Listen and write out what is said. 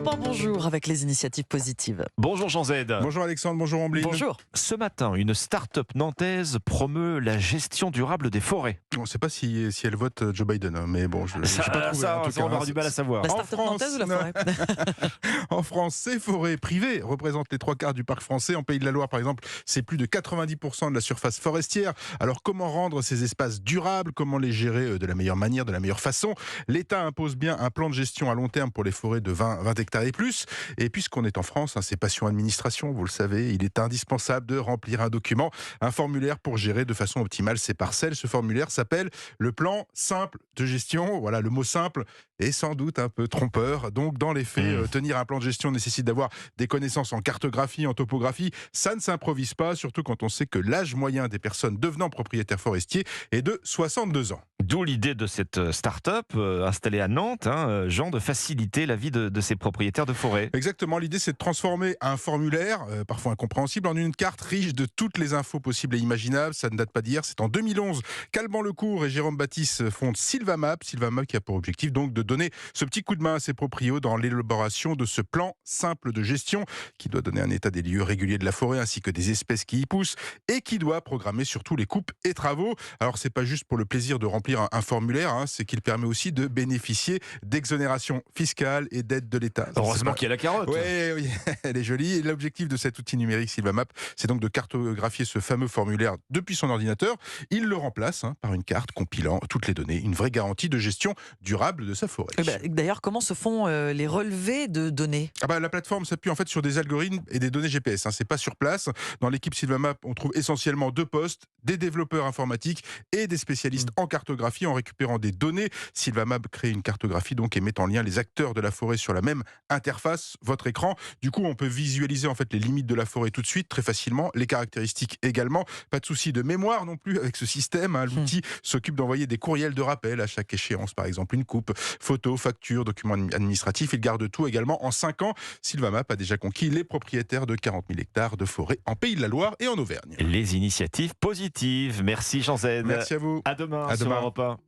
Europe 1, bonjour, avec les initiatives positives. Bonjour Jean Z. Bonjour Alexandre, bonjour Ambline. Bonjour. Ce matin, une start-up nantaise promeut la gestion durable des forêts. On ne sait pas si elle vote Joe Biden, hein, mais bon, je n'ai pas trouvé. En tout on va cas, avoir du mal à savoir. La En start-up France, nantaise ou la forêt? En France, ces forêts privées représentent les 3/4 du parc français. En Pays de la Loire, par exemple, c'est plus de 90% de la surface forestière. Alors, comment rendre ces espaces durables? Comment les gérer de la meilleure manière, de la meilleure façon? L'État impose bien un plan de gestion à long terme pour les forêts de 20 hectares et plus. Et puisqu'on est en France, c'est passion administration, vous le savez, il est indispensable de remplir un document, un formulaire pour gérer de façon optimale ces parcelles. Ce formulaire s'appelle le plan simple de gestion. Voilà, le mot simple est sans doute un peu trompeur. Donc, dans les faits, tenir un plan de gestion nécessite d'avoir des connaissances en cartographie, en topographie. Ça ne s'improvise pas, surtout quand on sait que l'âge moyen des personnes devenant propriétaires forestiers est de 62 ans. D'où l'idée de cette start-up installée à Nantes, Jean, de faciliter la vie de ces propriétaires de forêts. Exactement, l'idée c'est de transformer un formulaire, parfois incompréhensible, en une carte riche de toutes les infos possibles et imaginables. Ça ne date pas d'hier, c'est en 2011 qu'Alban Lecourt et Jérôme Baptiste fondent Sylvamap qui a pour objectif donc de donner ce petit coup de main à ses proprios dans l'élaboration de ce plan simple de gestion qui doit donner un état des lieux régulier de la forêt ainsi que des espèces qui y poussent et qui doit programmer surtout les coupes et travaux. Alors c'est pas juste pour le plaisir de remplir un formulaire, c'est qu'il permet aussi de bénéficier d'exonérations fiscales et d'aides de l'État. Heureusement qu'il y a la carotte. Oui, elle est jolie. Et l'objectif de cet outil numérique Sylvamap, c'est donc de cartographier ce fameux formulaire depuis son ordinateur. Il le remplace par une carte compilant toutes les données, une vraie garantie de gestion durable de sa forêt. D'ailleurs, comment se font les relevés de données? La plateforme s'appuie en fait sur des algorithmes et des données GPS. C'est pas sur place. Dans l'équipe Sylvamap, on trouve essentiellement 2 postes, des développeurs informatiques et des spécialistes en cartographie. En récupérant des données, Sylvamap crée une cartographie donc et met en lien les acteurs de la forêt sur la même interface, votre écran. Du coup, on peut visualiser en fait les limites de la forêt tout de suite, très facilement, les caractéristiques également. Pas de souci de mémoire non plus avec ce système. L'outil s'occupe d'envoyer des courriels de rappel à chaque échéance, par exemple une coupe, photos, factures, documents administratifs. Il garde tout également en 5 ans. Sylvamap a déjà conquis les propriétaires de 40 000 hectares de forêt en Pays de la Loire et en Auvergne. Les initiatives positives. Merci Jean Z. Merci à vous. À demain À sur demain. Europe 1.